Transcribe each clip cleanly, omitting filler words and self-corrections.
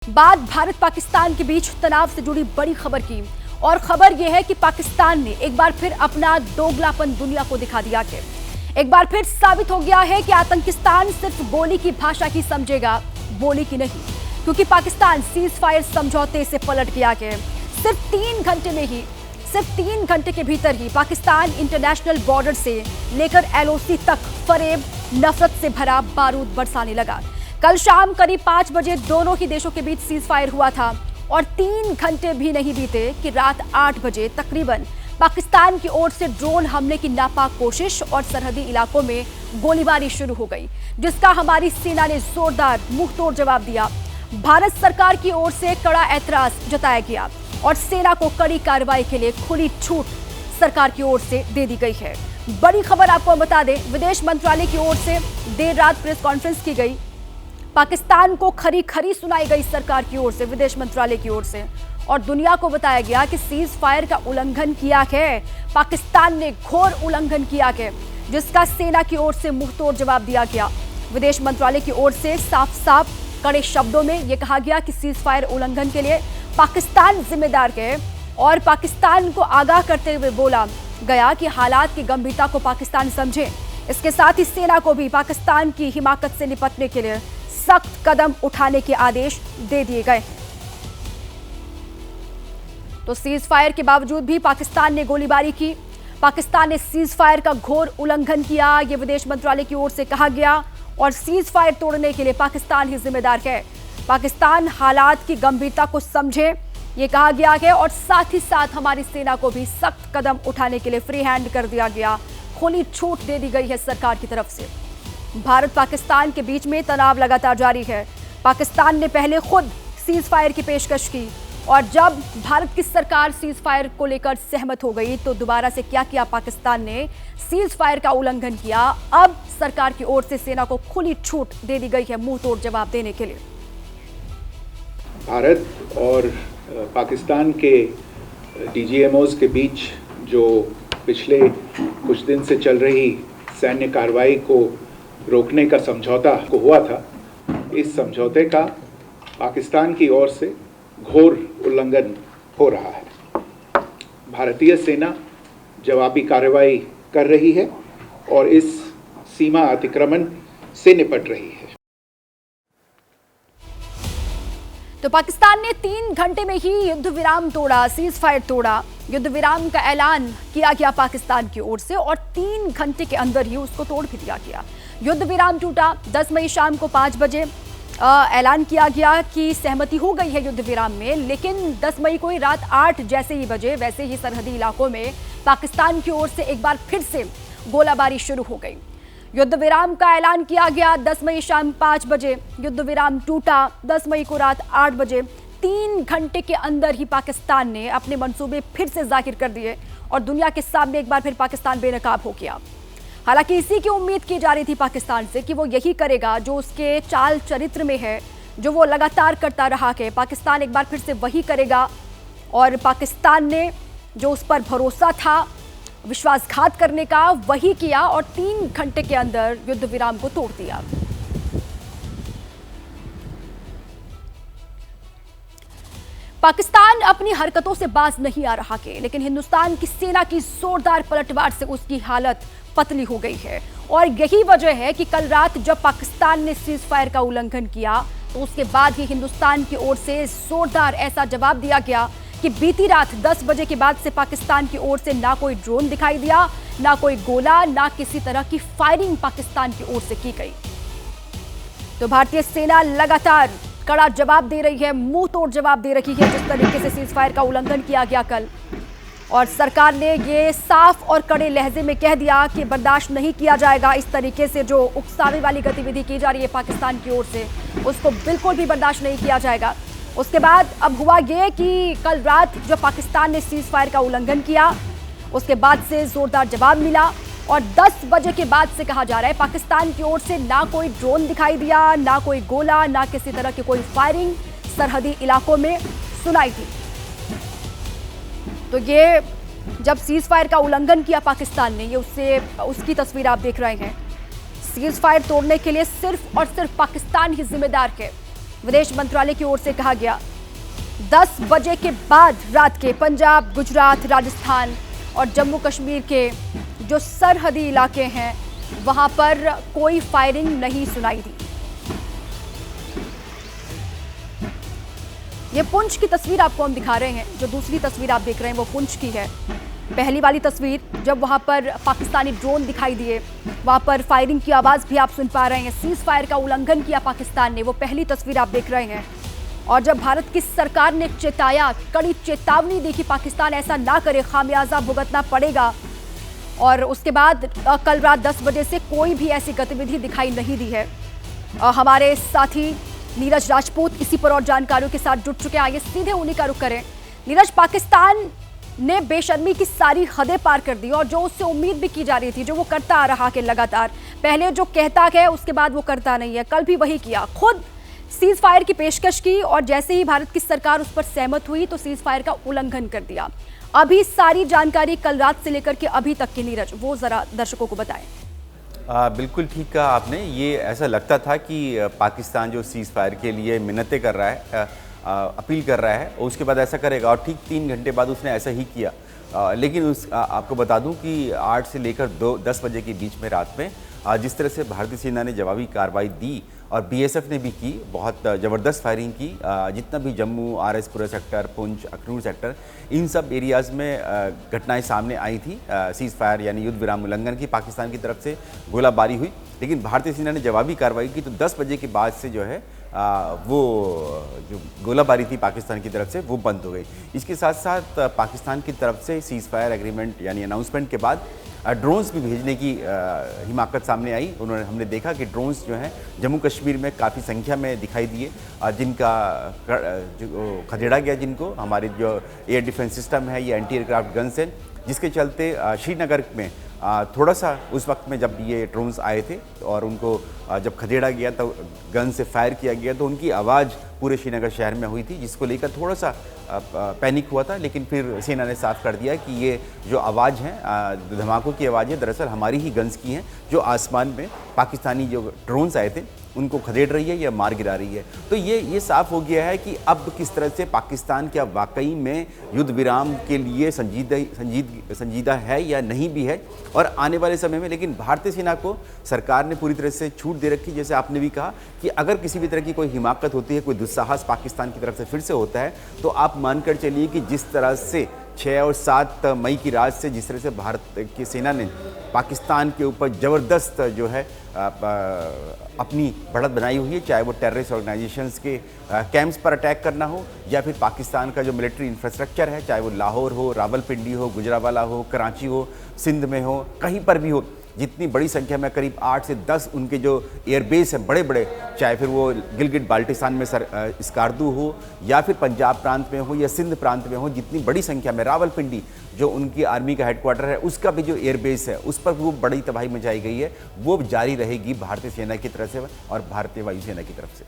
बाद भारत पाकिस्तान के बीच तनाव से जुड़ी बड़ी खबर की। और खबर यह है कि पाकिस्तान ने एक बार फिर अपना दोगलापन दुनिया को दिखा दिया कि एक बार फिर साबित हो गया है कि आतंकिस्तान सिर्फ गोली की भाषा की समझेगा, बोली की नहीं। क्योंकि पाकिस्तान सीज फायर समझौते से पलट गया कि सिर्फ 3 घंटे के भीतर ही पाकिस्तान इंटरनेशनल बॉर्डर से लेकर एलओसी तक फरेब, नफरत से भरा बारूद बरसाने लगा। कल शाम करीब 5 बजे दोनों ही देशों के बीच सीज फायर हुआ था और 3 घंटे भी नहीं बीते कि रात 8 बजे तकरीबन पाकिस्तान की ओर से ड्रोन हमले की नापाक कोशिश और सरहदी इलाकों में गोलीबारी शुरू हो गई, जिसका हमारी सेना ने जोरदार मुंहतोड़ जवाब दिया। भारत सरकार की ओर से कड़ा ऐतराज जताया गया और सेना को कड़ी कार्रवाई के लिए खुली छूट सरकार की ओर से दे दी गई है। बड़ी खबर आपको बता दें, विदेश मंत्रालय की ओर से देर रात प्रेस कॉन्फ्रेंस की गई। पाकिस्तान को खरी सुनाई गई सरकार की ओर से, विदेश मंत्रालय की ओर से, और दुनिया को बताया गया कि सीज फायर का उल्लंघन किया है पाकिस्तान ने, घोर उल्लंघन किया है, जिसका सेना की ओर से मुंहतोड़ जवाब दिया गया। विदेश मंत्रालय की ओर से साफ कड़े शब्दों में यह कहा गया कि सीज फायर उल्लंघन के लिए पाकिस्तान जिम्मेदार है और पाकिस्तान को आगाह करते हुए बोला गया कि हालात की गंभीरता को पाकिस्तान समझे। इसके साथ ही सेना को भी पाकिस्तान की हिमाकत से निपटने के लिए सख्त कदम उठाने के आदेश दे दिए गए। तो सीज फायर के बावजूद भी पाकिस्तान ने गोलीबारी की। पाकिस्तान ने सीज फायर का घोर उल्लंघन किया, यह विदेश मंत्रालय की ओर से कहा गया, और सीज फायर तोड़ने के लिए पाकिस्तान ही जिम्मेदार है। पाकिस्तान हालात की गंभीरता को समझे, ये कहा गया है, और साथ ही साथ हमारी सेना को भी सख्त कदम उठाने के लिए फ्री हैंड कर दिया गया, खुली छूट दे दी गई है सरकार की तरफ से। भारत पाकिस्तान के बीच में तनाव लगातार जारी है। पाकिस्तान ने पहले खुद सीज फायर की पेशकश की और जब भारत की सरकार सीज फायर को लेकर सहमत हो गई तो दोबारा से क्या किया पाकिस्तान ने, सीज फायर का उल्लंघन किया। अब सरकार की ओर से सेना को खुली छूट दे दी गई है मुंहतोड़ जवाब देने के लिए। भारत और पाकिस्तान के डीजीएमओज के बीच जो पिछले कुछ दिन से चल रही सैन्य कार्रवाई को रोकने का समझौता को हुआ था, इस समझौते का पाकिस्तान की ओर से घोर उल्लंघन हो रहा है। भारतीय सेना जवाबी कार्रवाई कर रही है और इस सीमा अतिक्रमण से निपट रही है। तो पाकिस्तान ने 3 घंटे में ही युद्ध विराम तोड़ा, सीज फायर तोड़ा। युद्ध विराम का ऐलान किया गया पाकिस्तान की ओर से और 3 घंटे के अंदर ही उसको तोड़ भी दिया गया। युद्ध विराम टूटा। 10 मई शाम को 5 बजे ऐलान किया गया कि सहमति हो गई है युद्ध विराम में, लेकिन 10 मई को ही रात 8 जैसे ही बजे वैसे ही सरहदी इलाकों में पाकिस्तान की ओर से एक बार फिर से गोलाबारी शुरू हो गई। युद्ध विराम का ऐलान किया गया 10 मई शाम 5 बजे, युद्ध विराम टूटा 10 मई को रात 8 बजे। 3 घंटे के अंदर ही पाकिस्तान ने अपने मंसूबे फिर से जाहिर कर दिए और दुनिया के सामने एक बार फिर पाकिस्तान बेनकाब हो गया। हालांकि इसी की उम्मीद की जा रही थी पाकिस्तान से कि वो यही करेगा जो उसके चाल चरित्र में है, जो वो लगातार करता रहा है। पाकिस्तान एक बार फिर से वही करेगा और पाकिस्तान ने जो उस पर भरोसा था विश्वासघात करने का, वही किया और 3 घंटे के अंदर युद्ध विराम को तोड़ दिया। पाकिस्तान अपनी हरकतों से बाज नहीं आ रहा है, लेकिन हिंदुस्तान की सेना की जोरदार पलटवार से उसकी हालत पतली हो गई है। और यही वजह है कि कल रात जब पाकिस्तान ने सीज फायर का उल्लंघन किया तो उसके बाद ही हिंदुस्तान की ओर से जोरदार ऐसा जवाब दिया गया कि बीती रात 10 बजे के बाद से पाकिस्तान की ओर से ना कोई ड्रोन दिखाई दिया, ना कोई गोला, ना किसी तरह की फायरिंग पाकिस्तान की ओर से की गई। तो भारतीय सेना लगातार कड़ा जवाब दे रही है, मुंह तोड़ जवाब दे रही है जिस तरीके से सीज फायर का उल्लंघन किया गया कल। और सरकार ने ये साफ और कड़े लहजे में कह दिया कि बर्दाश्त नहीं किया जाएगा। इस तरीके से जो उकसावे वाली गतिविधि की जा रही है पाकिस्तान की ओर से, उसको बिल्कुल भी बर्दाश्त नहीं किया जाएगा। उसके बाद अब हुआ ये कि कल रात जब पाकिस्तान ने सीज फायर का उल्लंघन किया, उसके बाद से जोरदार जवाब मिला और 10 बजे के बाद से कहा जा रहा है पाकिस्तान की ओर से ना कोई ड्रोन दिखाई दिया, ना कोई गोला, ना किसी तरह की कोई फायरिंग सरहदी इलाकों में सुनाई दी। तो ये जब सीज फायर का उल्लंघन किया पाकिस्तान ने, ये उसकी तस्वीर आप देख रहे हैं। सीज फायर तोड़ने के लिए सिर्फ और सिर्फ पाकिस्तान ही जिम्मेदार है। विदेश मंत्रालय की ओर से कहा गया 10 बजे के बाद रात के पंजाब, गुजरात, राजस्थान और जम्मू कश्मीर के जो सरहदी इलाके हैं वहां पर कोई फायरिंग नहीं सुनाई दी। ये पुंछ की तस्वीर आपको हम दिखा रहे हैं। जो दूसरी तस्वीर आप देख रहे हैं वो पुंछ की है। पहली वाली तस्वीर जब वहां पर पाकिस्तानी ड्रोन दिखाई दिए, वहां पर फायरिंग की आवाज भी आप सुन पा रहे हैं। सीज फायर का उल्लंघन किया पाकिस्तान ने, वो पहली तस्वीर आप देख रहे हैं। और जब भारत की सरकार ने चेताया, कड़ी चेतावनी दी कि पाकिस्तान ऐसा ना करे, खामियाजा भुगतना पड़ेगा, और उसके बाद कल रात 10 बजे से कोई भी ऐसी गतिविधि दिखाई नहीं दी है। हमारे साथी नीरज राजपूत इसी पर और जानकारियों के साथ जुड़ चुके हैं। आइए सीधे उन्हीं का रुख करें। नीरज, पाकिस्तान ने बेशर्मी की सारी हदें पार कर दी और जो उससे उम्मीद भी की जा रही थी, जो वो करता आ रहा कि लगातार पहले जो कहता है उसके बाद वो करता नहीं है, कल भी वही किया, खुद सीज फायर की पेशकश की और जैसे ही भारत की सरकार उस पर सहमत हुई तो सीज फायर का उल्लंघन कर दिया। अभी सारी जानकारी कल रात से लेकर के अभी तक की, नीरज, वो जरा दर्शकों को बताएं। बिल्कुल ठीक कहा आपने। ये ऐसा लगता था कि पाकिस्तान जो सीज़ फायर के लिए मिन्नतें कर रहा है, अपील कर रहा है, और उसके बाद ऐसा करेगा, और ठीक 3 घंटे बाद उसने ऐसा ही किया। लेकिन आपको बता दूं कि 8 से लेकर 10 बजे के बीच में रात में जिस तरह से भारतीय सेना ने जवाबी कार्रवाई दी और बीएसएफ ने भी की, बहुत ज़बरदस्त फायरिंग की। जितना भी जम्मू, आरएसपुरा सेक्टर, पुंछ, अखनूर सेक्टर, इन सब एरियाज़ में घटनाएं सामने आई थी। सीज़ फायर यानी युद्ध विराम उल्लंघन की पाकिस्तान की तरफ से गोलाबारी हुई, लेकिन भारतीय सेना ने जवाबी कार्रवाई की। तो 10 बजे के बाद से जो है वो जो गोलाबारी थी पाकिस्तान की तरफ से वो बंद हो गई। इसके साथ साथ पाकिस्तान की तरफ से सीज़ फायर एग्रीमेंट यानी अनाउंसमेंट के बाद ड्रोन्स भी भेजने की हिमाकत सामने आई। हमने देखा कि ड्रोन्स जो हैं जम्मू कश्मीर में काफ़ी संख्या में दिखाई दिए, जिनका जो खदेड़ा गया, जिनको हमारे जो एयर डिफेंस सिस्टम है, ये एंटी एयरक्राफ्ट गन्स हैं, जिसके चलते श्रीनगर में थोड़ा सा उस वक्त में जब ये ड्रोन्स आए थे और उनको जब खदेड़ा गया तो गन से फायर किया गया, तो उनकी आवाज़ पूरे श्रीनगर शहर में हुई थी, जिसको लेकर थोड़ा सा पैनिक हुआ था। लेकिन फिर सेना ने साफ कर दिया कि ये जो आवाज़ है, धमाकों की आवाज़ है, दरअसल हमारी ही गन्स की हैं, जो आसमान में पाकिस्तानी जो ड्रोन्स आए थे उनको खदेड़ रही है या मार गिरा रही है। तो ये साफ हो गया है कि अब किस तरह से पाकिस्तान क्या वाकई में युद्ध विराम के लिए संजीदा है या नहीं भी है, और आने वाले समय में। लेकिन भारतीय सेना को सरकार ने पूरी तरह से छूट दे रखी। जैसे आपने भी कहा कि अगर किसी भी तरह की कोई हिमाकत होती है, कोई दुस्साहस पाकिस्तान की तरफ से फिर से होता है, तो आप मानकर चलिए कि जिस तरह से 6 और 7 मई की रात से जिस तरह से भारत की सेना ने पाकिस्तान के ऊपर ज़बरदस्त जो है अपनी बढ़त बनाई हुई है, चाहे वो टेररिस्ट ऑर्गेनाइजेशंस के कैंप्स पर अटैक करना हो या फिर पाकिस्तान का जो मिलिट्री इंफ्रास्ट्रक्चर है, चाहे वो लाहौर हो, रावलपिंडी हो, गुजरावाला हो, कराची हो, सिंध में हो, कहीं पर भी हो, जितनी बड़ी संख्या में करीब 8 से 10 उनके जो एयरबेस हैं बड़े बड़े, चाहे फिर वो गिलगिट बाल्टिस्तान में स्कार्दू हो या फिर पंजाब प्रांत में हो या सिंध प्रांत में हो, जितनी बड़ी संख्या में रावलपिंडी जो उनकी आर्मी का हेडक्वार्टर है, उसका भी जो एयरबेस है उस पर वो बड़ी तबाही मचाई गई है, वो जारी रहेगी भारतीय सेना की तरफ से और भारतीय वायुसेना की तरफ से।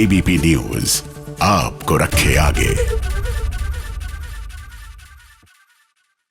एबीपी न्यूज आपको रखे आगे।